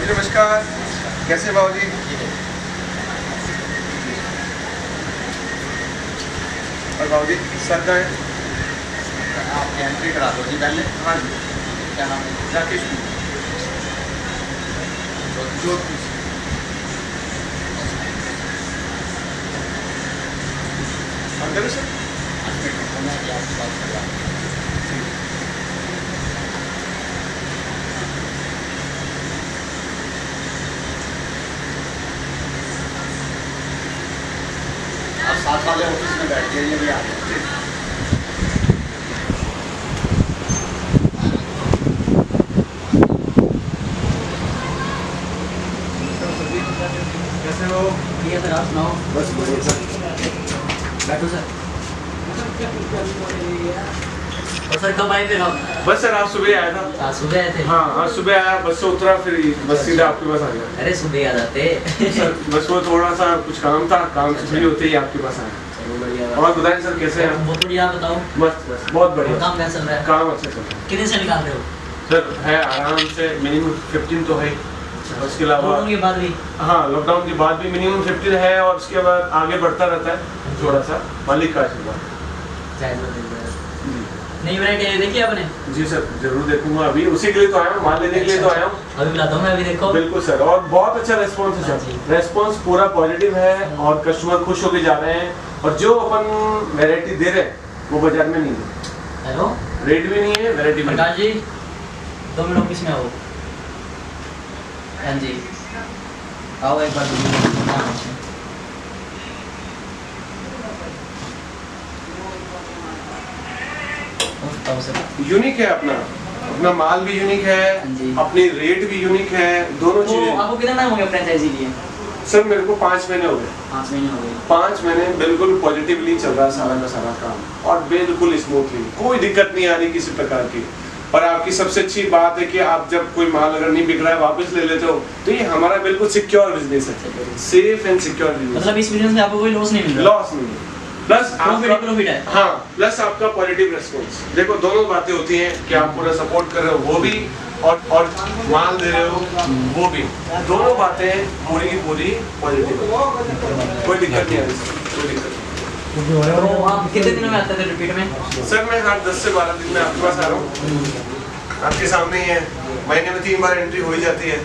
बाबूजी नमस्कार, कैसे बाबूजी? और बाबूजी सर का है? आप एंट्री करा दो जी पहले। हाँ जी। क्या नाम है? राकेश जोधपुर से। अंदर सर? मैं आपकी बात कर रहा हूँ। आप साथ वाले ऑफिस में बैठ जाइए, भी आ जाए। कैसे हो? ठीक है सर, आप सुनाओ। बस बढ़िया सर। बैठो सर। और सर कब आए फिर आप? बस सर आज सुबह आया था। आज सुबह आए थे? हाँ आज सुबह आया, बस से उतरा, फिर बस सीधा आपके पास आ गया। अरे सुबह आ जाते। सर बस वो थोड़ा सा कुछ काम था, काम से फ्री होते ही आपके पास आया। चलो बढ़िया। और बताएं सर कैसे हैं? बहुत बढ़िया, आप बताओ। बस बस बहुत बढ़िया। काम कैसा चल रहा है? काम अच्छा चल रहा है कितने से निकाल रहे हो? सर। है आराम से मिनिमम 15 तो है। उसके अलावा लॉकडाउन के बाद भी? हाँ लॉकडाउन के बाद भी मिनिमम 15 है, और उसके बाद आगे बढ़ता रहता है थोड़ा सा, मालिक का आशीर्वाद। नई वैरायटी देखी आपने? जी सर जरूर देखूंगा, अभी उसी के लिए तो आया हूँ, माल लेने के लिए तो आया हूँ। अभी बुलाता हूँ मैं, अभी देखो। बिल्कुल सर, और बहुत अच्छा रेस्पॉन्स है सर। रेस्पॉन्स पूरा पॉजिटिव है और कस्टमर खुश होके जा रहे हैं, और जो अपन वैरायटी दे रहे हैं वो बाजार में नहीं है। हेलो, रेट भी नहीं है, वैरायटी भी प्रकाश जी 2 मिनट ऑफिस में आओ। हाँ जी आओ एक बार। यूनिक है अपना, अपना माल भी यूनिक है, अपनी रेट भी यूनिक है, दोनों तो चीजें। आपको कितना टाइम हो गया फ्रेंचाइजी लिए? सर मेरे को 5 महीने हो गए। 5 महीने हो गए। 5 महीने बिल्कुल पॉजिटिवली चल रहा है सारा का सारा काम, और बिल्कुल स्मूथली, कोई दिक्कत नहीं आ रही किसी प्रकार की। और आपकी सबसे अच्छी बात है कि आप जब कोई माल अगर नहीं बिक रहा है वापस ले लेते हो, तो ये हमारा बिल्कुल सिक्योर बिजनेस है, सेफ एंड सिक्योर बिजनेस। मतलब इस बिजनेस में आपको कोई लॉस नहीं मिल रहा? लॉस नहीं, प्लस प्रॉफिट है। हाँ, प्लस आपका पॉजिटिव रेस्पॉन्स। देखो दोनों बातें होती हैं कि आप पूरा सपोर्ट कर रहे हो वो भी, और माल दे रहे हो वो भी, दोनों बातें पूरी की पूरी पॉजिटिव, कोई दिक्कत नहीं आ रही, कोई दिक्कत नहीं। तो आप कितने दिनों में आते थे रिपीट में? सर मैं हर 10 से 12 दिन में आपके पास आ रहा हूँ, आपके सामने ही है। महीने में 3 बार एंट्री हो ही जाती है,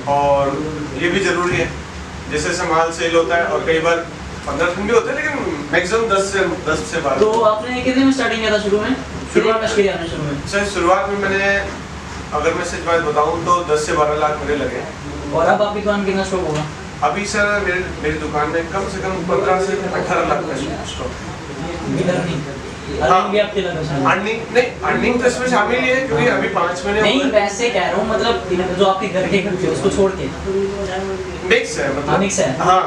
और ये भी जरूरी है, जैसे जैसे माल सेल होता है, और कई बार 15 दिन भी होते हैं, लेकिन मैक्सिमम 10 से 12। तो आपने कितने में स्टार्टिंग किया था शुरू में? शुरुआत में सर, शुरुआत में मैंने, अगर मैं सच बात बताऊं तो 10 से 12 लाख मेरे लगे। और अब आपकी दुकान कितना स्टॉक होगा? अभी सर मेरी दुकान में कम से कम 15 से 18 लाख का स्टॉक। अर्निंग नहीं, अर्निंग तो इसमें शामिल ही है, क्योंकि अभी 5 महीने नहीं, वैसे कह रहा हूँ, मतलब जो आपके घर के खर्चे उसको छोड़ के मिक्स है, मतलब मिक्स है। हाँ,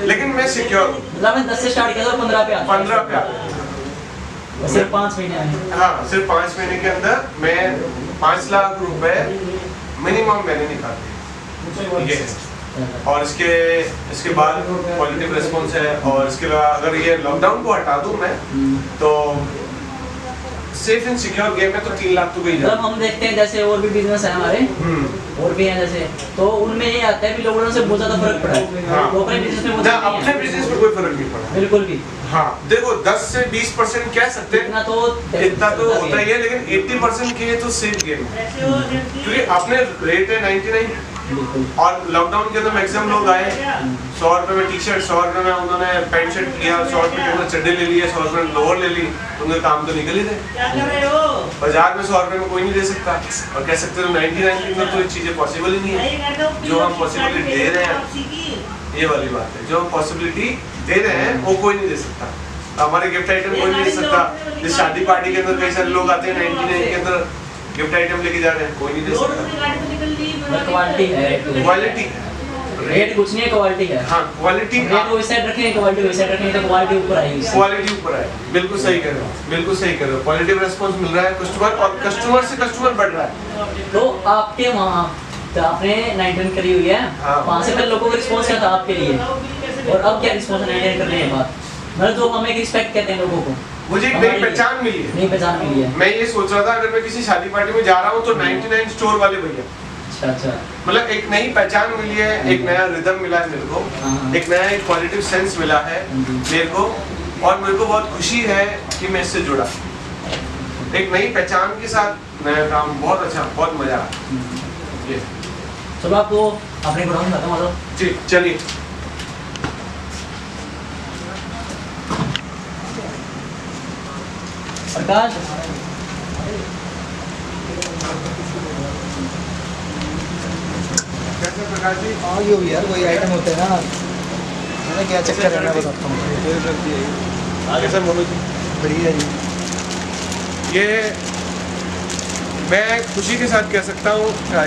लेकिन मैं सिक्योर हूँ। मतलब मैं 10 से स्टार्ट किया था और 15 पे आता 15 पे आता। सिर्फ 5 महीने में। हाँ, सिर्फ 5 महीने के अंदर मैं 5 लाख रुपए मिनिमम मैंने निकाल दिए, ये है। और इसके बाद पॉजिटिव रिस्पॉन्स है, और इसके बाद अगर ये लॉकडाउन को हटा दूं मैं, तो सेफ एंड सिक्योर गेम में तो 3 लाख तो गई। मतलब हम देखते हैं जैसे और भी बिजनेस है हमारे, और भी हैं जैसे, तो उनमें ये आता है कि लॉकडाउन से बहुत ज्यादा फर्क पड़ा है। हाँ। तो अपने बिजनेस में अपने बिजनेस में कोई फर्क नहीं पड़ा, बिल्कुल भी। हाँ देखो 10 से 20% कह सकते हैं, इतना तो होता ही है, लेकिन 80% के तो सेफ गेम है, क्योंकि अपने रेट है 99, और लॉकडाउन के अंदर मैक्सिमम लोग आए 100 रुपए में टी शर्ट, 100 रुपए में उन्होंने पैंट शर्ट लिया, 100 रुपए के उन्होंने चड्डे ले लिए, 100 रुपए में लोअर ले ली, उनके काम तो निकल ही थे। बाजार में 100 रुपए में कोई नहीं दे सकता, और कह सकते हो 99 में तो ये चीजें पॉसिबल ही नहीं है। जो हम पॉसिबिलिटी दे रहे हैं, ये वाली बात है, जो हम पॉसिबिलिटी दे रहे हैं वो कोई नहीं दे सकता। हमारे गिफ्ट आइटम कोई नहीं दे सकता। जिस शादी पार्टी के अंदर कई सारे लोग आते हैं 99 के अंदर गिफ्ट आइटम लेके जा रहे हैं, कोई नहीं दे सकता। क्वालिटी है, क्वालिटी रेट कुछ नहीं है, क्वालिटी है। हाँ क्वालिटी, रेट वो साइड रखें, क्वालिटी वो साइड रखें, तो क्वालिटी ऊपर आएगी। क्वालिटी ऊपर आए, बिल्कुल सही कह रहे हो, बिल्कुल सही कह रहे हो। पॉजिटिव रेस्पॉन्स मिल रहा है कस्टमर, और कस्टमर से कस्टमर बढ़ रहा है। तो आपके वहाँ तो आपने 99 करी हुई है, वहाँ से पहले लोगों का रिस्पॉन्स क्या था आपके लिए, और अब क्या रिस्पॉन्स है 99 करने के बाद? मतलब जो हमें रिस्पेक्ट कहते हैं लोगों को, मुझे एक नई पहचान मिली है। नई पहचान मिली है। मैं ये सोच रहा था अगर मैं किसी शादी पार्टी में जा रहा हूँ तो 99 स्टोर वाले भैया, अच्छा अच्छा। मतलब एक नई पहचान मिली है, एक नया रिदम मिला है मेरे को, एक नया एक पॉजिटिव सेंस मिला है मेरे को, और मेरे को बहुत खुशी है कि मैं इससे जुड़ा। एक नई पहचान के साथ नया काम, बहुत अच्छा, बहुत मजा आया। चलो आप वो अपने गोडाउन में खत्म हो जी चलिए। प्रकाश कैसे प्रकाश जी? हाँ ये भी यार वही आइटम होते हैं ना, मैंने क्या चक्कर है मैं बताता हूँ। आगे सर मोनू जी। बढ़िया जी। ये मैं खुशी के साथ कह सकता हूँ,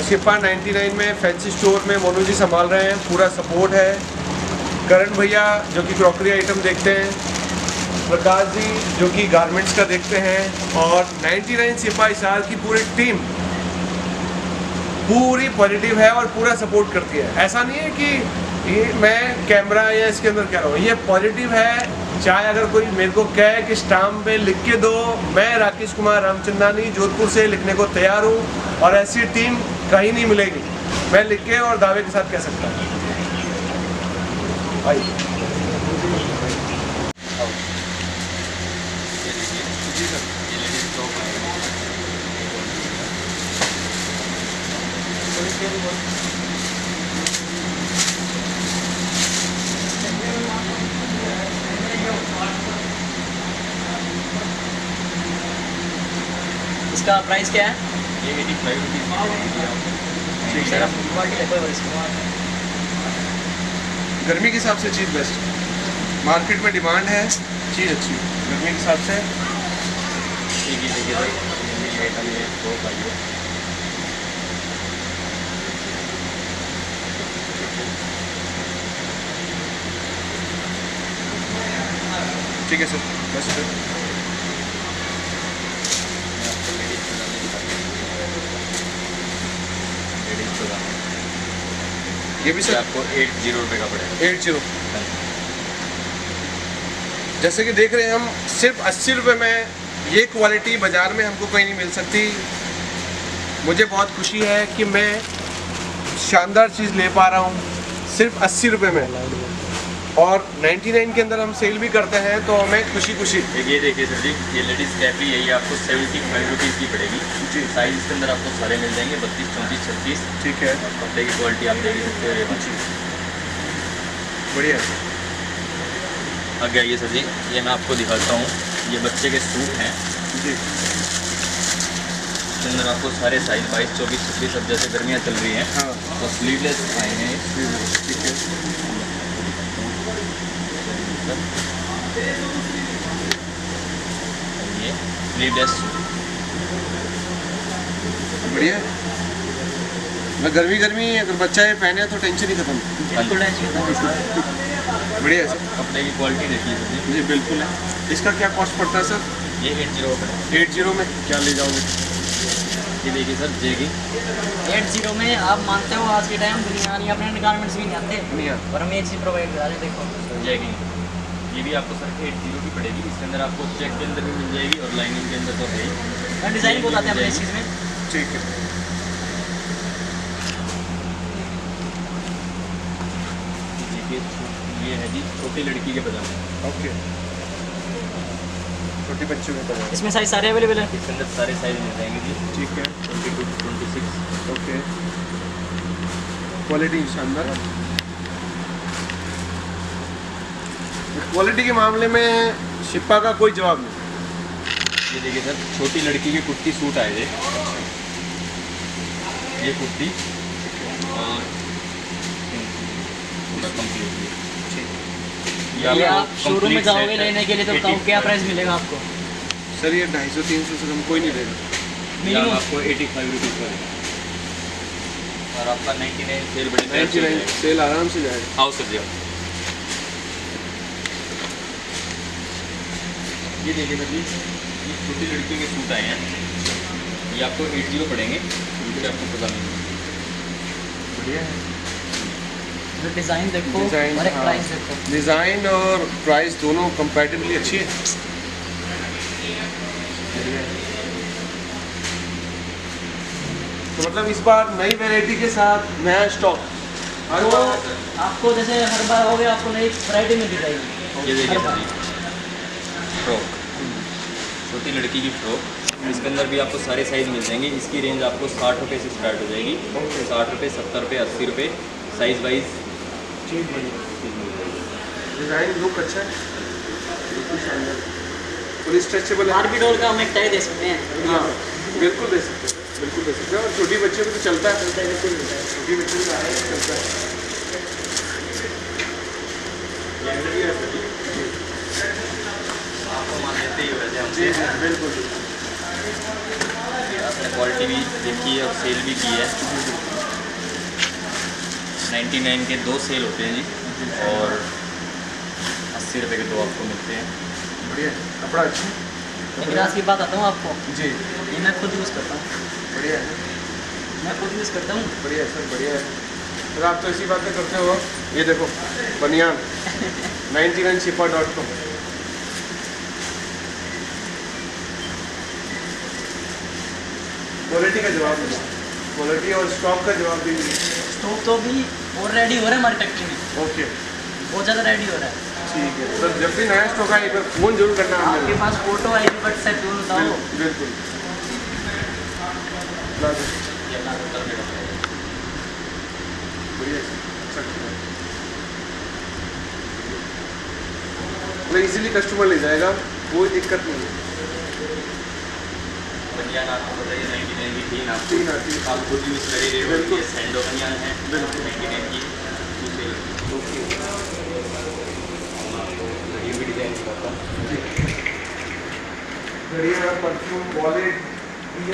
शिपा 99 में फैंसी स्टोर में मोनू जी संभाल रहे हैं, पूरा सपोर्ट है। करण भैया जो कि क्रॉकरी आइटम देखते हैं, प्रकाश जी जो कि गारमेंट्स का देखते हैं, और 99 शिपा इशार की पूरी टीम पूरी पॉजिटिव है और पूरा सपोर्ट करती है। ऐसा नहीं है कि ये मैं कैमरा या इसके अंदर कह रहा हूँ, ये पॉजिटिव है। चाहे अगर कोई मेरे को कहे कि स्टाम्प पे लिख के दो, मैं राकेश कुमार रामचंदानी जोधपुर से लिखने को तैयार हूँ, और ऐसी टीम कहीं नहीं मिलेगी, मैं लिख के और दावे के साथ कह सकता हूँ। इसका प्राइस क्या है? ये 85 ठीक है, गर्मी के हिसाब से चीज़ बेस्ट, मार्केट में डिमांड है, चीज़ अच्छी गर्मी के हिसाब से। ठीक है सर, बस सर। ये भी सर आपको 80 रुपये का पड़ेगा। 80। जैसे कि देख रहे हैं हम, सिर्फ 80 रुपये में ये क्वालिटी बाज़ार में हमको कहीं नहीं मिल सकती। मुझे बहुत खुशी है कि मैं शानदार चीज़ ले पा रहा हूँ सिर्फ 80 रुपये में, और 99 के अंदर हम सेल भी करते हैं, तो हमें खुशी खुशी। ये देखिए सर जी, ये लेडीज़ कैप ही यही आपको 75 रुपीज़ की पड़ेगी जी। साइज इसके अंदर आपको सारे मिल जाएंगे, 32, 34, 36। ठीक है, कपड़े की क्वालिटी आप देख सकते हो, ये अच्छी बढ़िया। आगे आइए सर जी, ये मैं आपको दिखाता हूँ, ये बच्चे के सूट हैं जी। इसके अंदर आपको सारे साइज 22, 24, 26, अब जैसे गर्मियाँ चल रही हैं हाँ तो स्लीवलेस आए हैं। ठीक है, ये स्लीवलेस बढ़िया। मैं गर्मी अगर बच्चा ये पहने तो टेंशन ही खत्म। बढ़िया सर, कपड़े की क्वालिटी देखिए सर जी। जी बिल्कुल है। इसका क्या कॉस्ट पड़ता है सर? ये 80 का है। 80 में क्या ले जाओगे? ये देखिए सर, जेगी 80 में आप मानते हो आज के टाइम दुनिया वाली अपने गारमेंट्स भी नहीं आते, नहीं आते। और हम ये चीज़ प्रोवाइड करा रहे हैं। देखो जेगी, ये भी आपको सर 80 की पड़ेगी। इसके अंदर आपको चेक के अंदर भी मिल जाएगी और लाइनिंग के अंदर तो है ही। डिज़ाइन बहुत आते हैं अपने इस चीज़ में। ठीक है, देखिए ये है जी छोटी लड़की के पजामे। ओके, छोटे बच्चों में पड़ा। इसमें साइज सारे अवेलेबल हैं। इसके अंदर सारे साइज मिल जाएंगे जी। ठीक है, 22 to 26। ओके, क्वालिटी शानदार। क्वालिटी के मामले में शिप्पा का कोई जवाब नहीं। ये देखिए सर, छोटी लड़की के कुर्ती सूट आए थे, ये कुर्ती और पूरा कंप्लीट। ये आप शोरूम में जाओगे लेने के लिए तो बताओ क्या प्राइस मिलेगा आपको? सर ये 250-300 से कम कोई नहीं देगा। मिनिमम आपको 85 रुपीज़ पड़ेगा, और आपका 99 सेल बड़े 99 सेल आराम से जाएगा। आओ सर जी। ये देखिए सर जी, ये छोटी लड़कियों के सूट आए हैं, ये आपको 80 पड़ेंगे, इनके लिए आपको पता नहीं। बढ़िया है। डिज़ाइन देखो डिज़ाइन, और एक हाँ। प्राइस देखो। डिज़ाइन और प्राइस दोनों कंपैरेटिवली अच्छी है। तो मतलब इस बार नई वैरायटी के साथ नया स्टॉक हर तो बार। आपको जैसे हर बार हो गया आपको नई वैरायटी मिल जाएगी। ये देखिए सर, फ्रॉक, छोटी लड़की की फ्रॉक, इसके अंदर भी आपको सारे साइज़ मिल जाएंगे। इसकी रेंज आपको 60 रुपये से स्टार्ट हो जाएगी। 60 रुपये, 70 रुपये, 80 रुपये, साइज़ वाइज चीज बनी, डिज़ाइन लुक अच्छा है, बिल्कुल शानदार, फुल स्ट्रेचेबल है। बारबी डॉल का हम एक टैग दे सकते हैं। हाँ बिल्कुल दे सकते हैं, बिल्कुल दे सकते हैं। और छोटी बच्चे को तो चलता है, छोटी बच्चे को आया चलता है। आपको मान लेते ही वैसे जी हमसे जी बिल्कुल। आपने क्वालिटी भी देखी है और सेल भी की है। 99 के 2 सेल होते हैं जी, और 80 रुपये के 2 आपको मिलते हैं। बढ़िया है, कपड़ा अच्छा है। लेकिन आज की बात आता हूँ आपको, जी ये मैं खुद यूज़ करता हूँ, बढ़िया है, मैं खुद यूज़ करता हूँ। बढ़िया है सर, बढ़िया है। सर आप तो ऐसी बातें करते हो। ये देखो बनियान 99shifa.com। क्वालिटी का जवाब मिला, क्वालिटी और स्टॉक का जवाब भी मिला। स्टॉक तो भी और रेडी हो रहा है हमारी फैक्ट्री में, ओके बहुत ज़्यादा रेडी हो रहा है। ठीक है, तो जब भी नया स्टॉक आए एक बार फ़ोन जरूर करना है आपके हमें। पास फोटो आएगी व्हाट्सएप पे बताओ। बिल्कुल प्लाजो बढ़िया है, अच्छा कपड़ा है। मतलब इजीली कस्टमर ले जाएगा, कोई दिक्कत नहीं है। बनियान आपको बताइए 99 की 3 आपको तीन आती है। आप खुद यूज़ करिए। बिल्कुल। ये सैंडो बनियान है, बिल्कुल। 99 की 2 सेल। ओके ये भी डिज़ाइन दिखाता हूँ। घड़ियाँ, परफ्यूम, वॉलेट, ये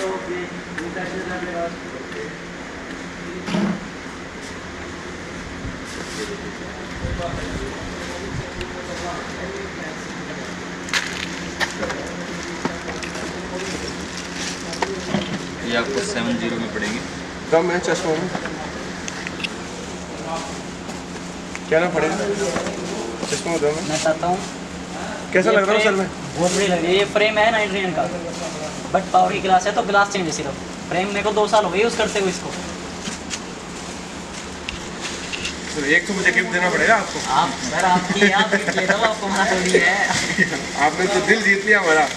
आपको 70 में पड़ेंगे। कम है चश्मा में, क्या ना पड़ेगा चश्मा दो में। मैं चाहता हूँ कैसा लग रहा है सर में? बहुत बढ़िया लग रही है। ये फ्रेम है 99 का, बट पावर की ग्लास है तो ग्लास चेंज है सिर्फ। फ्रेम मेरे को 2 साल हो गए यूज़ करते हुए इसको। तो एक तो मुझे गिफ्ट देना पड़ेगा आपको। आप सर आपकी आप गिफ्ट ले दो, आपको मना थोड़ी है। आपने तो दिल जीत लिया हमारा।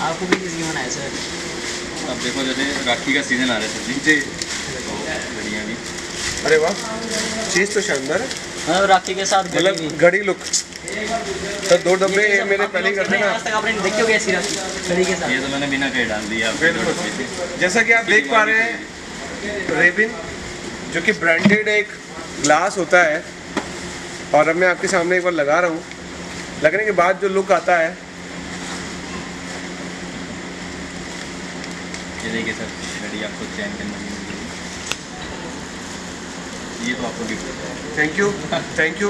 आपको भी किसी मना है सर। अब देखो जैसे राखी का सीज़न आ रहा है सर जी, जी तो घड़ियाँ भी अरे वाह, चीज़ तो शानदार है, मतलब राखी के साथ घड़ी भी। मतलब घड़ी लुक। तो 2 डब्बे ये सब मेरे आप पहले ही लोग कर देना। आज तक आपने देखी होगी ऐसी राखी घड़ी के साथ। ये तो मैंने बिना कहे डाल दिया आपके बिल्कुल। रोड पे से। जैसा कि आप देख पा रहे हैं रेबिन, जो कि ब्रांडेड एक ग्लास होता है, और अब मैं आपके सामने एक बार लगा रहा हूँ। लगने के बाद जो लुक आता है, ये देखिए सर, घड़ी आपको चैन के अंदर मिल जाएगी। ये तो आपको गिफ्ट है। थैंक यू, थैंक यू,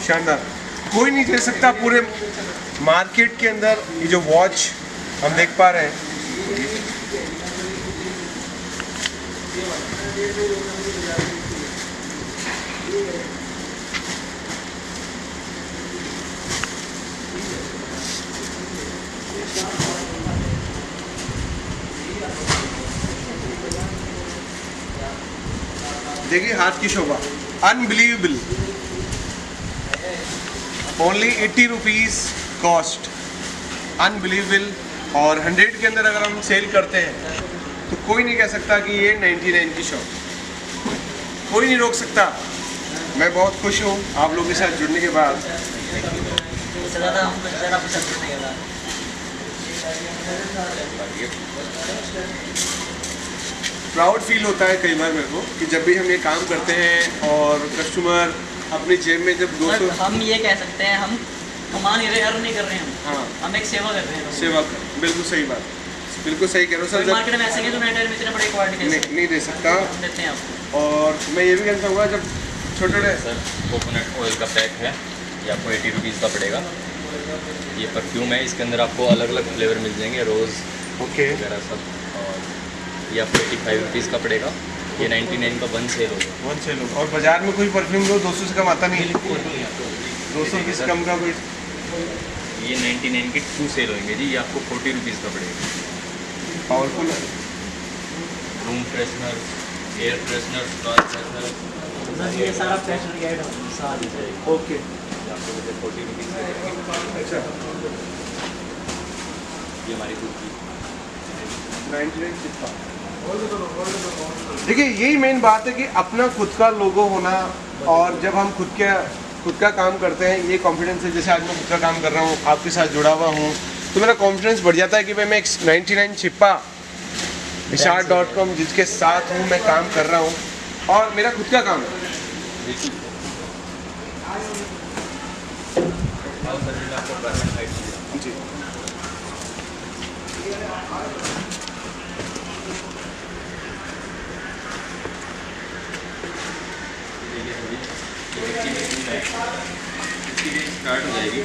शानदार। कोई नहीं दे सकता पूरे मार्केट के अंदर ये जो वॉच हम देख पा रहे हैं। देखिए हाथ की शोभा, unbelievable. Only 80 rupees cost, unbelievable. और 100 के अंदर अगर हम सेल करते हैं तो कोई नहीं कह सकता कि ये 99 की शॉप, कोई नहीं रोक सकता। मैं बहुत खुश हूँ आप लोगों के साथ जुड़ने के बाद। इससे ज़्यादा हम कुछ ज़्यादा पसंद करने के बाद प्राउड फील होता है कई बार मेरे को कि जब भी हम ये काम करते हैं और कस्टमर अपनी जेब में जब 200। मतलब हम ये कह सकते हैं हम कमा नहीं रहे, अर्न नहीं कर रहे हैं हाँ, हम एक सेवा कर रहे हैं। सेवा कर, बिल्कुल सही बात, बिल्कुल सही कह रहे हो सर। जब मार्केट में ऐसे नहीं तो 99 में इतने बड़े क्वालिटी नहीं दे सकता। देते हैं आपको। और मैं ये भी कहना चाहूँगा जब छोटे छोटे सर कोकोनट ऑयल का पैक है, ये आपको 80 रुपीज़ का पड़ेगा। ये परफ्यूम है, इसके अंदर आपको अलग अलग फ्लेवर मिल जाएंगे, रोज़ ओके वगैरह सब। और ये आपको 85 रुपीज़ का पड़ेगा। ये 99 का 1 सेल होगा। बहुत से लोग, और बाजार में कोई परफ्यूम लो 200 से कम आता नहीं है, 200 से कम का कोई। ये 99 के 2 सेल होंगे जी, ये आपको 40 रुपीज़ का पड़ेगा। पावरफुल है। Room freshener, air freshener, car freshener, मतलब ये सारा फैशन गाइड साथ ही है। ओके आपको वैसे 40 रुपीज़ में देंगे। अच्छा ये हमारी खुद की 99 चिप्पा। देखिए यही मेन बात है कि अपना खुद का लोगो होना, और जब हम खुद का काम करते हैं ये कॉन्फिडेंस है। जैसे आज मैं खुद का काम कर रहा हूँ, आपके साथ जुड़ा हुआ हूँ, तो मेरा कॉन्फिडेंस बढ़ जाता है कि भाई मैं 99 चिप्पा Vishal.com जिसके साथ हूँ, मैं काम कर रहा हूँ और मेरा खुद का काम है। आपको गारमेंट हाइट चाहिए। जी इसकी रेंज स्टार्ट हो जाएगी।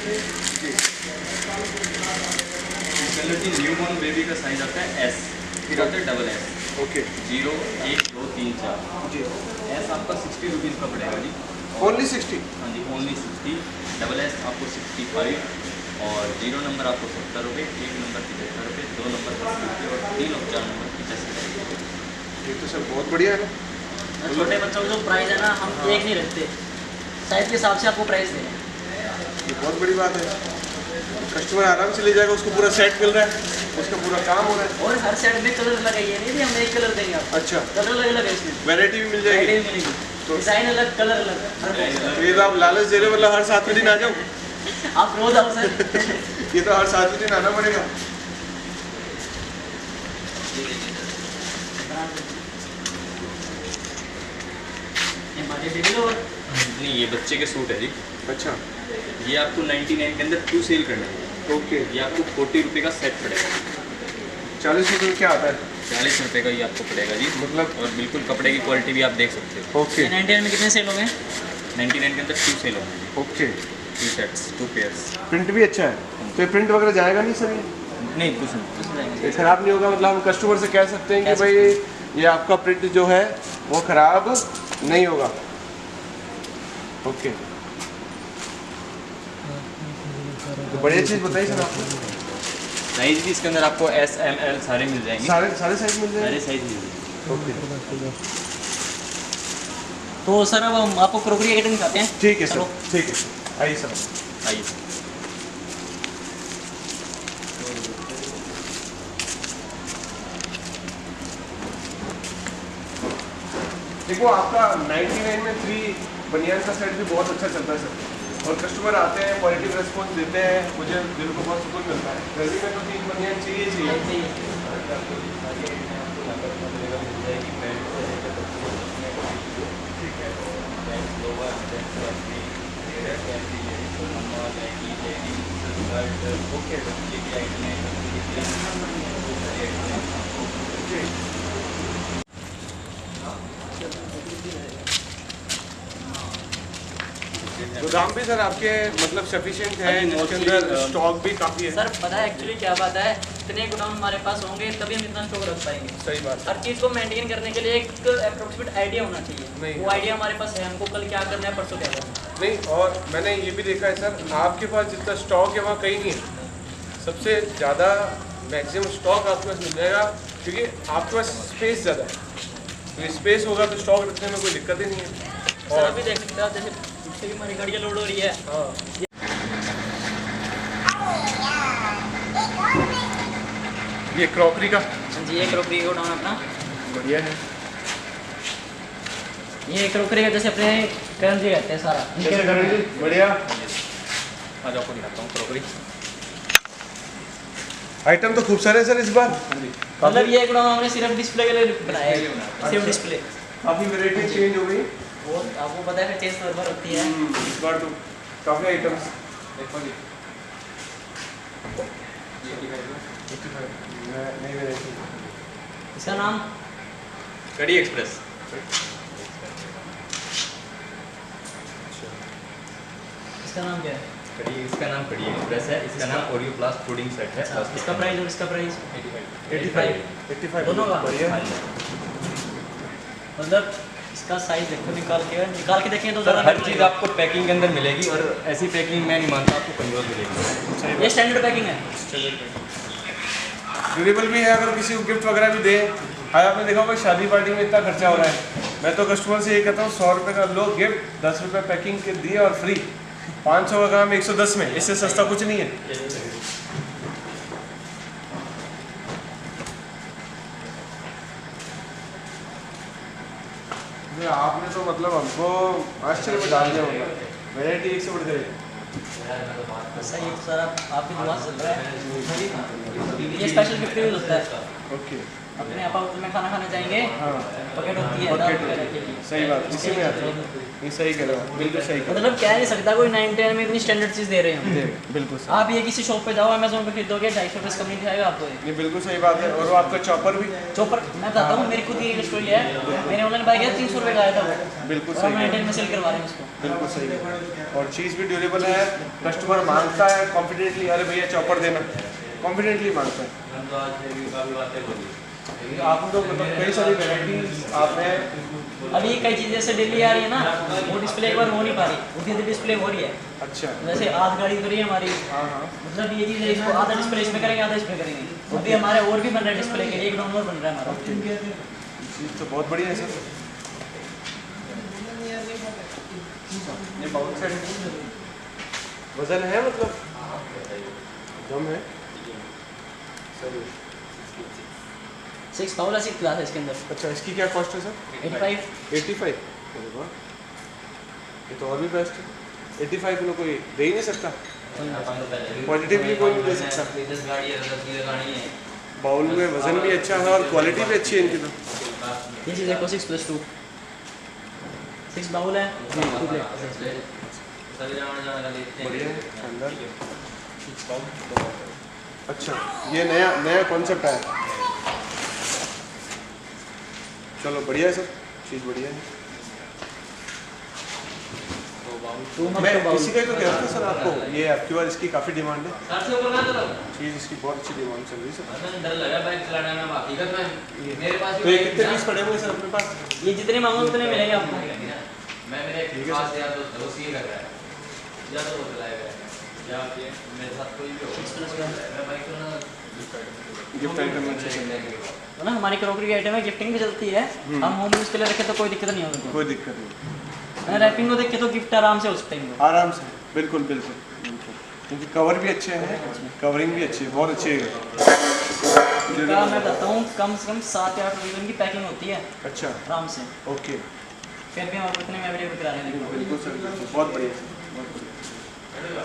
कलर की न्यू बॉर्न बेबी का साइज आता है एस, फिर आता है double S. Okay 0, 1, 2, 3, 4। G S आपका 60 रुपीज़ का पड़ेगा जी। ओनली 60। हाँ जी, ओनली 60। डबल एस आपको 65 और 0 नंबर आपको 70 रुपये, 1 नंबर 75 रुपये, 2 नंबर 80 रुपये और 3 और 4 नंबर 85 रुपये। ये तो सर बहुत बढ़िया है ना। छोटे बच्चों का जो प्राइस है ना, हम एक नहीं रखते, साइज के हिसाब से आपको प्राइस दें। ये बहुत बड़ी बात है। कस्टमर आराम से ले जाएगा, उसको पूरा सेट मिल रहा है, उसका पूरा काम हो रहा है। और हर सेट में कलर अलग है, ये नहीं कि हम एक कलर देंगे आपको। अच्छा कलर अलग अलग है इसमें, वैरायटी भी मिल जाएगी। वैरायटी मिलेगी, तो डिजाइन अलग, कलर अलग, हर box। तो ये तो आप लालच दे रहे हो, मतलब हर 7वें दिन आ जाओ। आप रोज आओ सर। ये तो हर 7वें दिन आना पड़ेगा। ये बाकी डिटेल और नहीं, ये बच्चे के सूट है जी। अच्छा ये आपको 99 के अंदर 2 सेल करना है। ओके ये आपको 40 रुपये का सेट पड़ेगा। 40 रुपये में क्या आता है? 40 रुपये का ये आपको पड़ेगा जी। मतलब और बिल्कुल कपड़े की क्वालिटी भी आप देख सकते हो। ओके 99 में कितने सेल होंगे? 99 के अंदर 2 सेल होंगे जी। Okay 2 sets, 2 pairs. प्रिंट भी अच्छा है, तो ये प्रिंट वगैरह जाएगा नहीं सर? नहीं, कुछ नहीं। उसमें जाएंगे। ये खराब नहीं होगा? मतलब हम कस्टमर से कह सकते हैं कि भाई ये आपका प्रिंट जो है वो खराब नहीं होगा। ओके तो बढ़िया चीज़ बताइए सर आपको। साइज भी इसके अंदर आपको S, M, L सारे मिल जाएंगे। सारे साइज मिल सारे जाएंगे। साइज मिल जाएंगे। ओके तो सर अब हम आपको क्रॉकरी आइटम दिखाते हैं। ठीक है सर, चलो। ठीक है आइए सर। आइए। देखो आपका 99 में 3 बनियान का सेट भी बहुत अच्छा चलता है सर, और कस्टमर आते हैं, पॉजिटिव रिस्पॉन्स देते हैं, मुझे दिल को बहुत सुकून मिलता है। गर्मी में तो 3 बनियान चाहिए। तो दाम भी सर आपके मतलब सफिशिएंट है, जिसके अंदर स्टॉक भी काफ़ी है। सर पता है एक्चुअली क्या बात है, इतने गोडाउन हमारे पास होंगे तभी हम इतना स्टॉक रख पाएंगे। सही बात हर चीज़ को मेंटेन करने के लिए एक अप्रोक्सीमेट आइडिया होना चाहिए। नहीं। वो आइडिया हमारे पास है, हमको कल क्या करना है, परसों क्या करना है। नहीं, और मैंने ये भी देखा है सर, आपके पास जितना स्टॉक है वहाँ कहीं नहीं है। सबसे ज़्यादा मैक्सिमम स्टॉक आपके पास मिल जाएगा, क्योंकि आपके पास स्पेस ज़्यादा है। तो स्पेस होगा तो स्टॉक रखने में कोई दिक्कत ही नहीं है। सर अभी देख सकते हैं आप, जैसे पीछे भी हमारी गाड़ियाँ लोड हो रही है। हाँ ये क्रॉकरी का जी ये क्रॉकरी गोडाउन अपना बढ़िया है। ये क्रॉकरी का जैसे अपने करण जी कहते हैं सारा। कैसे कर रहे जी? बढ़िया। आज आपको दिखाता हूँ क्रॉकरी। आइटम तो खूब सारे हैं सर इस बार। मतलब ये गोडाउन हमने सिर्फ डिस्प्ले के लिए बनाया है, सिर्फ डिस्प्ले। काफ़ी वैरायटी चेंज हो गई। वो आपको पता है चेंज हर बार होती है। इस बार तो काफ़ी आइटम्स। देखो जी, नई वैरायटी। इसका नाम कड़ी एक्सप्रेस। इसका नाम क्या है? कड़ी, इसका नाम कड़ी एक्सप्रेस है। इसका नाम ओरियो प्लस फूडिंग सेट है। इसका प्राइस और इसका प्राइस 85 दोनों का? बढ़िया। मतलब इसका साइज देखो, निकाल के देखें तो सर ज़्यादा हर चीज़ आपको पैकिंग के अंदर मिलेगी, और ऐसी पैकिंग मैं नहीं मानता आपको कहीं और मिलेगी। ये स्टैंडर्ड पैकिंग है। ड्यूरेबल भी है, अगर किसी को गिफ्ट वगैरह भी दे। आज आपने देखा होगा शादी पार्टी में इतना खर्चा हो रहा है, मैं तो कस्टमर से ये कहता हूँ 100 रुपये का लो गिफ्ट, 10 रुपये पैकिंग के दिए और फ्री। 500 का काम 110 में, इससे सस्ता कुछ नहीं है। आपने तो मतलब हमको आश्चर्य में डाल दिया, मतलब वैरायटी एक से बढ़ गई। सही है सर, आपकी दुआ से चल रहा है। ये स्पेशल गिफ्ट भी होता है। ओके, अपने आप होटल में खाना खाने जाएंगे, हाँ पॉकेट होती है पॉकेट वगैरह के लिए। सही बात, इसी में आता है। ये सही कह रहे हो, बिल्कुल सही कह रहे मतलब कह नहीं सकता कोई 9-10 में इतनी स्टैंडर्ड चीज़ दे रहे हैं हम। हो। बिल्कुल सही, आप ये किसी शॉप पे जाओ, अमेज़न पे खरीदोगे 250 रुपये कम नहीं दिखाएगा आपको ये। ये बिल्कुल सही बात है। और वो आपका चॉपर भी चॉपर मैं बताता हूँ, मेरी खुद की स्टोरी है। मैंने ऑनलाइन बाय किया 300 रुपये का आया था वो, बिल्कुल और सही हम है, 9-10 में सेल करवा रहे हैं उसको। बिल्कुल सही है। और चीज़ भी ड्यूरेबल है, कस्टमर मांगता है कॉन्फिडेंटली, अरे भैया चॉपर देना, कॉन्फिडेंटली मांगता है। आप तो मतलब कई सारी वेराइटीज आपने, अभी कई चीज़ें जैसे डेली आ रही है ना, वो डिस्प्ले एक बार हो नहीं पा रही, उतनी डिस्प्ले हो रही है। अच्छा, जैसे आज गाड़ी तो रही है हमारी, हाँ हाँ, मतलब ये चीज़ है, इसको आधा डिस्प्ले इसमें करेंगे, आधा इसमें करेंगे। अभी हमारे और भी बन रहा है डिस्प्ले के लिए, एक डाउन और बन रहा है हमारा। चीज़ तो बहुत बढ़िया है सर। ये बाउल सेट वजन है, मतलब दम है, सही। 6 बाउल ऐसी क्लास है इसके अंदर। अच्छा, इसकी क्या कॉस्ट है सर? 85। अरे वाह, ये तो और भी बेस्ट है। 85 किलो कोई दे ही नहीं सकता, क्वालिटी कोई नहीं दे सकता। बाउल में वजन भी अच्छा है और क्वालिटी भी अच्छी है इनकी। तो ये चीज़ देखो 6+2 6 बाउल है, 2 प्लेट। बढ़िया है, शानदार। अच्छा, ये नया कॉन्सेप्ट है। चलो बढ़िया है सर, चीज़ बढ़िया है। मैं इसी का ही तो कह रहा था सर आपको, ये आपकी बार इसकी काफ़ी डिमांड है, चीज़ इसकी बहुत अच्छी डिमांड चल रही है सर। तो ये कितने पीस पड़े हुए सर अपने पास? ये जितने मांगो उतने मिलेंगे आपको। गिफ्ट आइटम अच्छे से ना, हमारी क्रॉकरी की आइटम है, गिफ्टिंग भी चलती है। हम होम यूज़ के लिए रखें तो कोई दिक्कत नहीं होगी। कोई दिक्कत नहीं, मैं रैपिंग को देख के तो गिफ्ट आराम से हो सकते हैं। आराम से, बिल्कुल बिल्कुल बिल्कुल, क्योंकि कवर भी अच्छे हैं, कवरिंग भी अच्छी है, बहुत अच्छी है। मैं बताता हूँ, कम से कम 7 या 8 रुपये की पैकिंग होती है। अच्छा, आराम से। ओके, फिर भी हमारे इतने में अवेलेबल करा रहे हैं। बिल्कुल सर, बहुत बढ़िया सर, बहुत बढ़िया।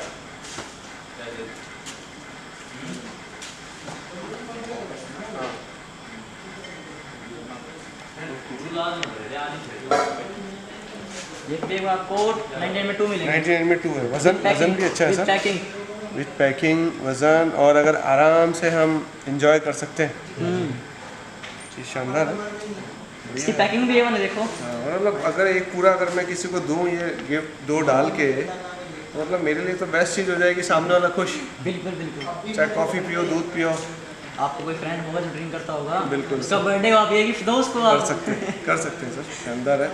ये भी आपको 99 में 2 मिलेंगे। 99 में 2 है। वजन भी अच्छा है सर, पैकिंग विथ पैकिंग, वजन, और अगर आराम से हम इंजॉय कर सकते हैं। चीज़ शानदार है, इसकी पैकिंग भी है, देखो। मतलब अगर एक पूरा अगर मैं किसी को दूँ ये गिफ्ट 2 डाल के, मतलब मेरे लिए तो बेस्ट चीज़ हो जाएगी, सामने वाला खुश। बिल्कुल बिल्कुल, चाहे कॉफ़ी पियो, दूध पियो, आपको कोई फ्रेंड होगा जो ड्रिंक करता होगा, बिल्कुल उसका बर्थडे आप ये गिफ्ट दो उसको। कर सकते हैं सर, शानदार है।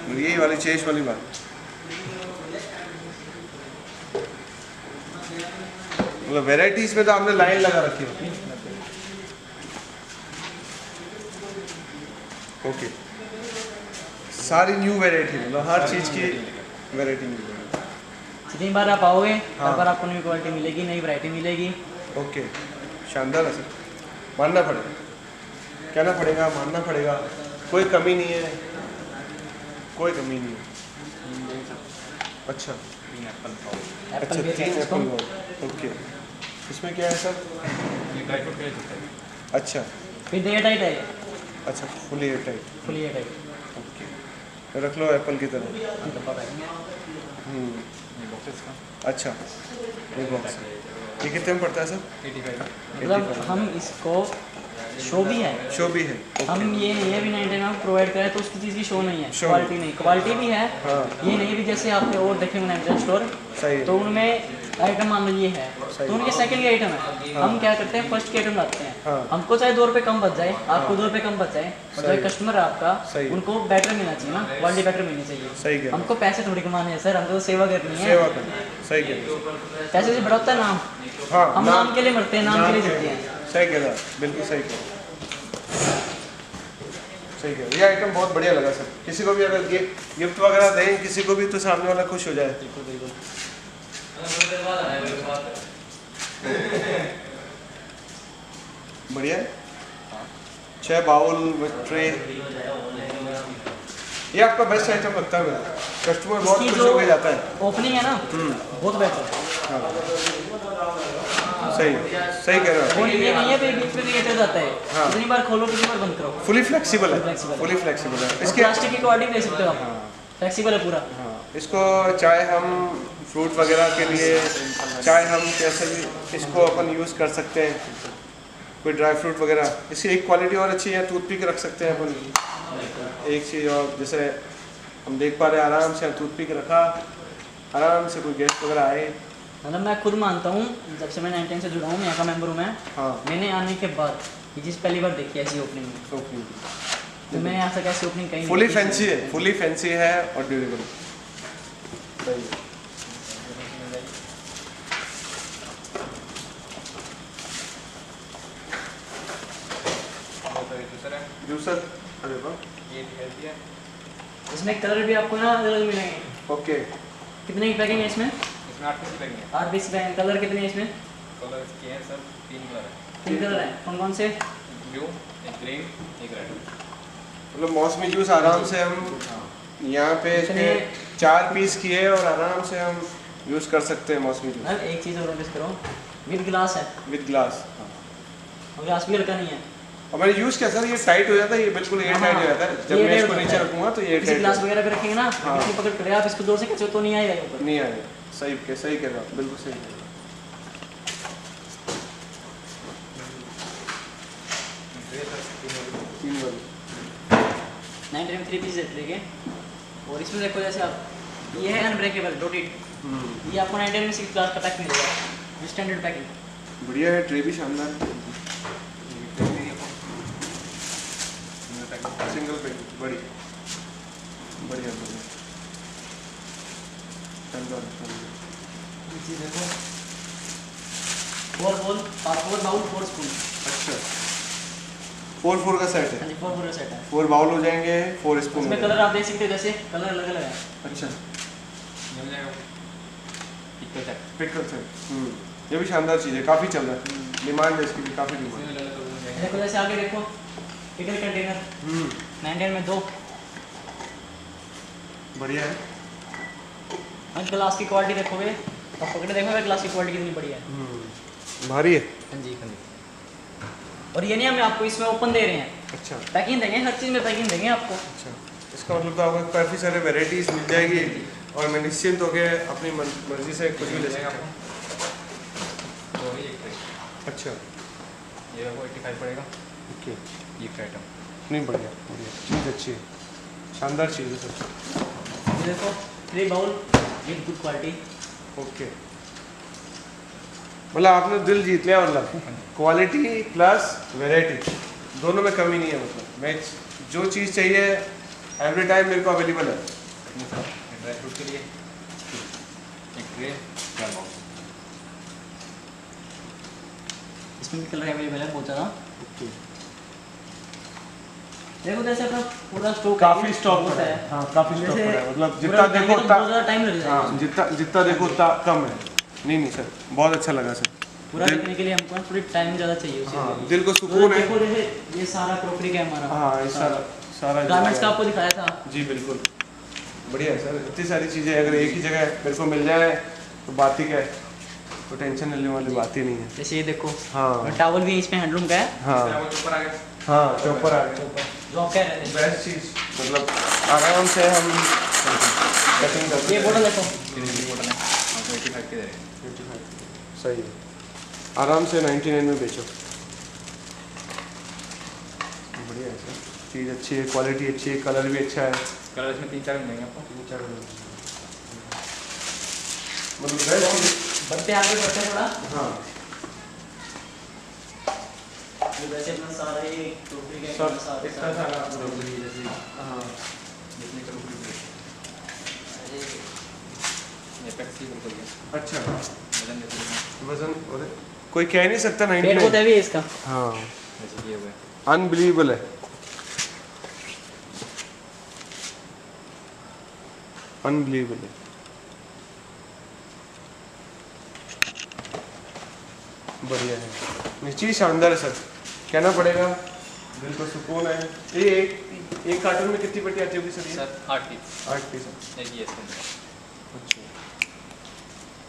यही वाली चेश वाली बात, मतलब वेराइटीज में तो आपने लाइन लगा रखी है। ओके, सारी न्यू वैरायटी, मतलब हर चीज़ की वैरायटी मिलेगी। जितनी बार आप आओगे, हाँ। हर बार आपको नई क्वालिटी मिलेगी, नई वैरायटी मिलेगी। ओके, शानदार है सर, मानना पड़ेगा, कहना पड़ेगा, मानना पड़ेगा, कोई कमी नहीं है, कोई कमी नहीं है। अच्छा, अच्छा, 3 एप्पल बाउल, ओके। इसमें क्या है सर? अच्छा फिर एयर टाइट है, अच्छा, fully air tight, fully air tight. Okay, रख लो एप्पल की तरह। अच्छा, ये बॉक्स है, ये कितने में पड़ता है सर? 85। मतलब हम इसको शो भी है, शो भी है, हम ये नहीं है भी 99 में प्रोवाइड करें तो उसकी चीज़ की शो नहीं है, Show क्वालिटी नहीं, क्वालिटी भी है। हाँ। ये नहीं भी जैसे आपने और देखे 99 स्टोर, सही है, तो उनमें आइटम मान लो ये है, तो उनके सेकंड की आइटम है। हम क्या करते हैं, फर्स्ट की आइटम लाते हैं। हाँ। हमको चाहे 2 रुपये कम बच जाए, आपको 2 रुपये कम बच जाए, और जो सही। कस्टमर है आपका, सही। उनको बेटर मिलना चाहिए ना, क्वालिटी बेटर मिलनी चाहिए। सही कह, हमको पैसे थोड़ी कमाने हैं सर, हमको तो सेवा करनी है। सेवा करना, सही कह, पैसे से बड़ा होता है नाम, हाँ, हम नाम के लिए मरते हैं, नाम के लिए जीते हैं। सही कह रहा, बिल्कुल सही कह रहा, सही कह रहा। ये आइटम बहुत बढ़िया लगा सर। किसी को भी अगर गिफ्ट वगैरह दें किसी को भी तो सामने वाला खुश हो जाए। बढ़िया है। 6 बाउल ट्रे, ये आपका बेस्ट आइटम लगता है मेरा। कस्टमर बहुत खुश हो के जाता है। ओपनिंग है ना बहुत बेहतर। सही सही कह रहे हो। ये नहीं है कि बीच में क्रिएट हो जाता है। हाँ। कितनी बार खोलो कितनी बार बंद करो। फुली फ्लेक्सिबल है, Flexible है। फुली फ्लेक्सिबल है। इसके प्लास्टिक की क्वालिटी ले सकते हो आप। हाँ। फ्लेक्सिबल है पूरा। हाँ, इसको चाहे हम फ्रूट वगैरह के लिए, चाहे हम कैसे भी इसको अपन यूज़ कर सकते हैं, कोई ड्राई फ्रूट वगैरह। इसकी एक क्वालिटी और अच्छी है, टूथपिक रख सकते हैं अपन। एक चीज़ और, जैसे हम देख पा रहे हैं आराम से टूथपिक रखा, आराम से कोई गेस्ट वगैरह आए। मतलब मैं खुद मानता हूँ जब से मैं 19 से जुड़ा हूँ, यहाँ का मेंबर हूँ मैं। हाँ। मैंने आने के बाद ये चीज़ पहली बार देखी ऐसी ओपनिंग में। तो मैं यहाँ से कैसी ओपनिंग कहीं फुली फैंसी है, फुली फैंसी है और ड्यूरेबल। सही है। जूसर, अरे वाह, ये हेल्दी है। इसमें कलर भी आपको ना अलग मिलेंगे। ओके। कितने की पैकिंग है इसमें? इसमें 8 पीस लगेंगे। 8 पीस पैकिंग। कलर कितने हैं इसमें? कलर इसके हैं सर 3 कलर है। 3 कलर हैं। कौन कौन से? ब्लू, एक ग्रीन, एक रेड। मतलब मौसमी जूस आराम से हम यहाँ पे इसके 4 पीस किए और आराम से हम यूज़ कर सकते हैं मौसमी जूस। मैम एक चीज़ और नोटिस करो, विद ग्लास है विद ग्लास। और ग्लास भी हल्का नहीं है। और मैंने यूज़ किया सर, ये टाइट हो जाता है, ये बिल्कुल एयर टाइट हो जाता है। जब मैं इसको नीचे रखूँगा तो ये एयर किसी टाइट ग्लास वगैरह पे रखेंगे ना, हाँ। इतनी पकड़ कर आप इसको जोर से खींचो तो नहीं आएगा ये ऊपर। नहीं आएगा। सही कह रहा हूँ, बिल्कुल सही कह रहा हूँ। 3 वाली 19 में 3 पीस देखे। और इसमें देखो जैसे आप ये है अनब्रेकेबल रोटेट, ये आपको 19 में 6 ग्लास का पैक मिलेगा, स्टैंडर्ड पैकिंग। बढ़िया है, ट्रे भी शानदार है। सिंगल पैकिंग बढ़िया बढ़िया बढ़िया। शानदार शानदार। ये चीज़ देखो 4 बोल और 4 बाउल 4 स्पून। अच्छा, 4 का सेट है। हाँ जी 4 पूरा सेट है। 4 बाउल हो जाएंगे, 4 स्पून। इसमें कलर आप देख सकते हो, जैसे कलर अलग अलग है। अच्छा, ये मिल जाएगा पिकल सेट। Pickle set. ये भी शानदार चीज़ है, काफ़ी चल रहा है, डिमांड है इसकी भी, काफ़ी डिमांड है। इसमें अलग अलग हो जाएगा। देखो जैसे आगे देखो पिकल कंटेनर 19 में 2। बढ़िया है। और ग्लास की क्वालिटी देखोगे और पकड़े देखोगे ग्लास की क्वालिटी कितनी बढ़िया है। भारी है। हाँ जी हाँ जी। और ये नहीं हम आपको इसमें ओपन दे रहे हैं, अच्छा पैकिंग देंगे, हर चीज़ में पैकिंग देंगे आपको। अच्छा, इसका मतलब तो आपको काफ़ी सारे वेराइटीज़ मिल जाएगी और मैं निश्चिंत होकर अपनी मर्जी से कुछ भी ले सकता हूँ। तो ये एक ट्रे। अच्छा, ये आपको 85 पड़ेगा। ओके। ये आइटम नहीं, बढ़िया बढ़िया चीज़ अच्छी है, शानदार चीज़ है सर। ये देखो 3 bowl with good quality. Okay, मतलब आपने दिल जीत लिया, मतलब क्वालिटी प्लस वैरायटी दोनों में कमी नहीं है। मतलब मैं जो चीज़ चाहिए एवरी टाइम मेरे को अवेलेबल है। ड्राई फ्रूट के लिए एक ट्रे 4 बाउल। इसमें भी कलर अवेलेबल है बहुत ज़्यादा। देखो जैसे अपना पूरा स्टॉक काफ़ी स्टॉक है। हाँ, काफ़ी स्टॉक है, मतलब जितना देखो उतना, बहुत ज़्यादा टाइम लग जाएगा। हाँ, जितना देखो उतना कम है। नहीं सर, बहुत अच्छा लगा सर। पूरा देखने के लिए हमको ना थोड़ी टाइम ज़्यादा चाहिए उसी हाँ, के लिए। दिल को तो सुकून है। देखो जैसे ये सारा क्रॉकरी का है हमारा। हाँ, ये सारा गारमेंट्स का आपको दिखाया था। जी बिल्कुल, बढ़िया है सर। इतनी सारी चीज़ें अगर एक ही जगह मेरे को मिल जाए तो बात ही क्या है, तो टेंशन लेने वाली बात ही नहीं है। जैसे ये देखो हाँ टावल भी इसमें हैंडलूम का है। हाँ ऊपर आ गया। हाँ, चॉपर आ गया। जो आप कह रहे थे बेस्ट चीज़, मतलब आराम से हम कटिंग कर सकते ये हैं। बोतल देखो, बोतल है आपको 85 के दे रहे हैं। 85 सही है, आराम से 99 में बेचो। बढ़िया है सर, चीज़ अच्छी है, क्वालिटी अच्छी है, कलर भी अच्छा है। कलर इसमें 3-4 मिलेंगे आपको। 3-4 मतलब बेस्ट। बढ़ते आगे बढ़ते थोड़ा। हाँ ये वैसे अपना सारा ये टोकरी का सब सारा इतना सारा जैसे हाँ जितने का रुपये ये पैक्सी बिल्कुल है। अच्छा, वजन देखो वजन और कोई कह नहीं सकता पेट बहुत 99। हैवी है इसका। हाँ ऐसे ये हुआ है। अनबिलीवेबल है, अनबिलीवेबल है। बढ़िया है, निश्चित शानदार है सर, कहना पड़ेगा, दिल को सुकून है। ये एक कार्टून में कितनी पट्टी आती होगी सर? Sir 8 piece 8 piece. ये इसके अंदर। अच्छा,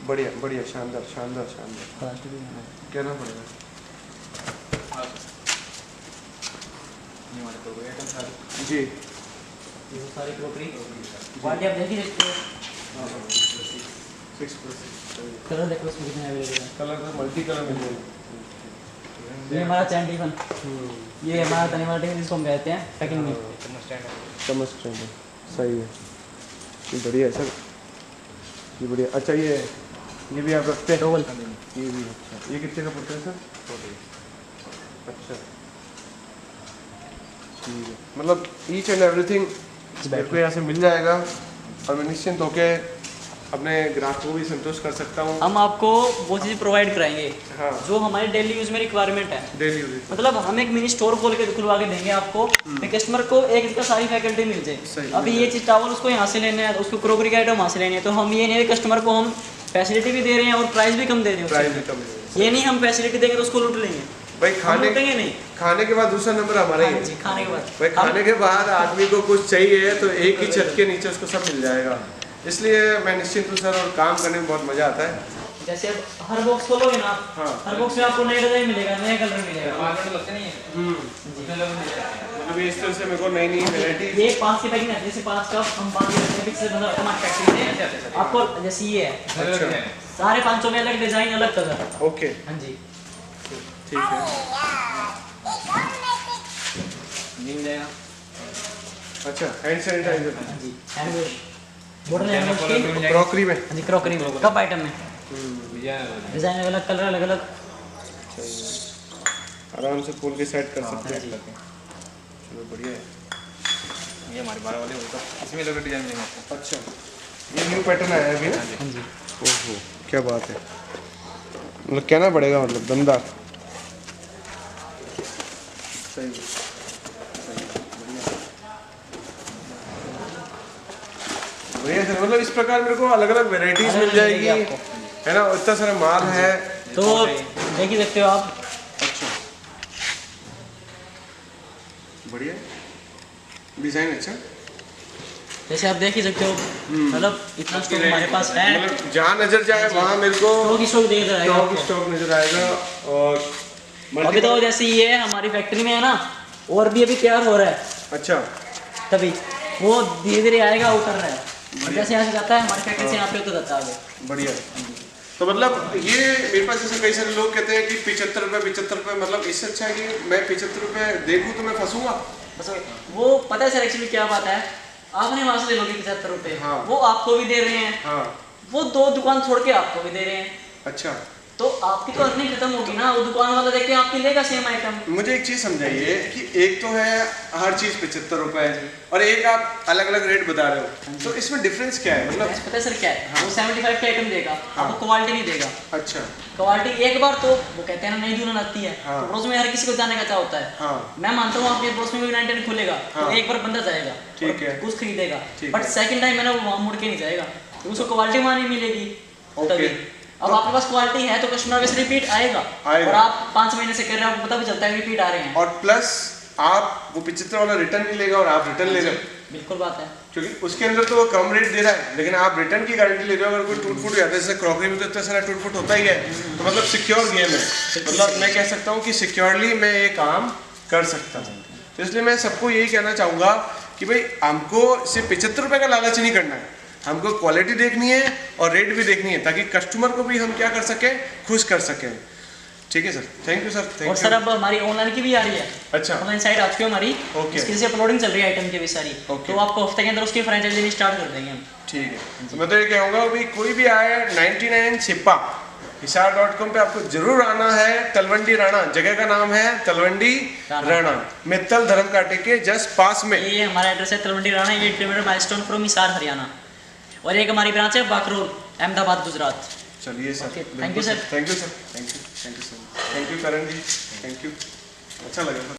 बढ़िया बढ़िया, शानदार शानदार शानदार, कहना पड़ेगा। ये हमारे तो आइटम सारे जी ये सारी क्रॉकरी क्वालिटी आप देख ही सकते हो। 6%। कलर देखो इसमें कितने अवेलेबल है। कलर तो मल्टी कलर मिल जाएगी। ये हमारा चैन टिफन, ये हमारा तनीवाला टिफन जिसको हम कहते हैं पैकिंग में। समझ रहे हैं, सही है, ये बढ़िया है सर, ये बढ़िया। अच्छा ये भी आप रखते हैं? डबल ये भी अच्छा, ये कितने का पड़ता है सर? 40। अच्छा ठीक है, मतलब ईच एंड एवरीथिंग मेरे को यहाँ से मिल जाएगा और मैं निश्चिंत होकर अपने ग्राहक को भी संतुष्ट कर सकता हूँ। हम आपको वो चीज़ प्रोवाइड कराएंगे हाँ, जो हमारे डेली यूज़ में रिक्वायरमेंट है। Daily use. मतलब हम एक मिनी स्टोर खोल के खुलवा के देंगे आपको, कस्टमर को एक इसका सारी फैकल्टी मिल जाए। सही, अभी ये चीज़ टावल उसको यहाँ से लेना है, उसको क्रोकरी का आइटम वहाँ से लेनी है, तो हम ये नहीं कस्टमर को हम फैसिलिटी भी दे रहे हैं और प्राइस भी कम दे रहे हैं प्राइस उससे। भी कम है। ये नहीं हम फैसिलिटी देंगे तो उसको लूट लेंगे, भाई हम लूटेंगे नहीं। खाने के बाद दूसरा नंबर हमारा ही हाँ है। जी, खाने के बाद भाई खाने के बाद आदमी को कुछ चाहिए तो एक ही छत के नीचे उसको सब मिल जाएगा, इसलिए मैं निश्चिंत हूँ सर, और काम करने में बहुत मज़ा आता है। जैसे अब हर बॉक्स खोलोगे ना, हाँ। हर बॉक्स में आपको नया डिजाइन मिलेगा, नया कलर मिलेगा। लगते नहीं है। मतलब इस तरह से मेरे को नई नई वैरायटी। ये 5 की पैकिंग है, जैसे 5 का हम 5 से मतलब टमाटर पैकिंग है आपको, जैसे ये है अच्छा, सारे 500 में अलग डिजाइन अलग कलर। ओके हाँ जी, ठीक है। मिल जाएगा। अच्छा, हैंड सैनिटाइजर हाँ जी, हैंडवेयर बॉटल हैंडवेयर की। क्रॉकरी में। हाँ जी, क्रॉकरी में कप आइटम में डिजाइन अलग कलर अलग अलग। आराम से खोल के सेट कर सकते हाँ हैं। जी, चलो बढ़िया है। ये हमारे 12 वाले होता है, इसमें अलग डिजाइन मिलेगा आपको। अच्छा, ये न्यू पैटर्न आया है अभी ना? हाँ जी। ओहो, क्या बात है, मतलब कहना पड़ेगा, मतलब दमदार। सही है, बढ़िया सर, मतलब इस प्रकार मेरे को अलग अलग वेराइटीज मिल जाएगी, आपको। है ना? इतना सारा माल है। तो देख ही सकते हो आप। अच्छा, बढ़िया, डिजाइन अच्छा। जैसे आप देख ही सकते हो, मतलब इतना स्टॉक हमारे पास है। मतलब जहाँ नजर जाए वहाँ मेरे को स्टॉक ही स्टॉक दिख जाएगा स्टॉक आपको। स्टॉक नजर आएगा। और अभी तो जैसे ये हमारी फैक्ट्री में है ना, और भी अभी तैयार हो रहा है, अच्छा, तभी वो धीरे धीरे आएगा, उतर रहा है। और जैसे यहाँ से जाता है हमारी फैक्ट्री से यहाँ पे उतर जाता है आगे। बढ़िया। तो मतलब ये मेरे पास जैसे कई सारे लोग कहते हैं कि 75 रुपये, मतलब इससे अच्छा है कि मैं 75 रुपये देखूँ तो मैं फंसूंगा। बस वो पता है सर एक्चुअली क्या बात है, आपने वहाँ से ले लोगे 75 रुपये, हाँ। वो आपको भी दे रहे हैं, हाँ, वो 2 दुकान छोड़ के आपको भी दे रहे हैं, अच्छा। तो आपकी तो अर्निंग खत्म होगी ना। वो दुकान वाला देख के आपकी लेगा सेम आइटम। मुझे एक चीज़ समझाइए कि एक तो है हर चीज़ 75 रुपये और एक आप अलग अलग रेट बता रहे हो, तो इसमें डिफरेंस क्या है? मतलब पता है सर क्या है, वो 75 का आइटम देगा, आपको क्वालिटी नहीं देगा। अच्छा, क्वालिटी एक बार तो वो कहते हैं ना, नई दुल्हन आती है, हाँ। तो पड़ोस में हर किसी को जाने का चाह होता है। हाँ, मैं मानता हूँ आपके पड़ोस में भी 99 खुलेगा, हाँ। तो एक बार बंदा जाएगा, ठीक है। कुछ खरीदेगा, ठीक बट है। सेकंड टाइम मैंने वो वहाँ मुड़ के नहीं जाएगा, तो उसको क्वालिटी वहाँ नहीं मिलेगी। ओके। तभी अब आपके पास क्वालिटी है तो कस्टमर वैसे रिपीट आएगा, आएगा। और आप 5 महीने से कर रहे हो, आपको पता भी चलता है रिपीट आ रहे हैं। और प्लस आप वो 75 वाला रिटर्न नहीं लेगा और आप रिटर्न ले रहे हो, बिल्कुल बात है। क्योंकि उसके अंदर तो वो कम रेट दे रहा है, लेकिन आप रिटर्न की गारंटी ले रहे हो। अगर कोई टूट फूट जाता है, जैसे क्रॉकरी में तो इतना सारा टूट फूट होता ही है, तो मतलब सिक्योर गेम है। मतलब मैं कह सकता हूँ कि सिक्योरली मैं ये काम कर सकता हूँ। तो इसलिए मैं सबको यही कहना चाहूँगा कि भाई हमको सिर्फ 75 रुपये का लालच नहीं करना है, हमको क्वालिटी देखनी है और रेट भी देखनी है, ताकि कस्टमर को भी हम क्या कर सकें, खुश कर सकें। ठीक है sir, thank you sir, thank और यू। सर अब हमारी ऑनलाइन की भी आ रही है, अच्छा, ऑनलाइन साइट आ चुकी है हमारी, ओके। इसकी से अपलोडिंग चल रही है आइटम की भी सारी, ओके। तो आपको हफ्ते के अंदर उसकी फ्रेंचाइजी स्टार्ट कर देंगे हम। ठीक है। तो मैं तो ये कहूँगा भाई कोई भी आए 99 छिपा hisar.com पे आपको जरूर आना है। तलवंडी राणा जगह का नाम है, तलवंडी राणा, मित्तल धर्म कांटे के जस्ट पास में। ये हमारा एड्रेस है Talwandi Rana, 8 kilometre milestone from Hisar Haryana, और एक हमारी ब्रांच है बाकरोल, अहमदाबाद, गुजरात। चलिए sir, Okay, thank you, sir. Thank you sir, thank you. Thank you so much, thank you Karan ji, thank you, अच्छा लगा।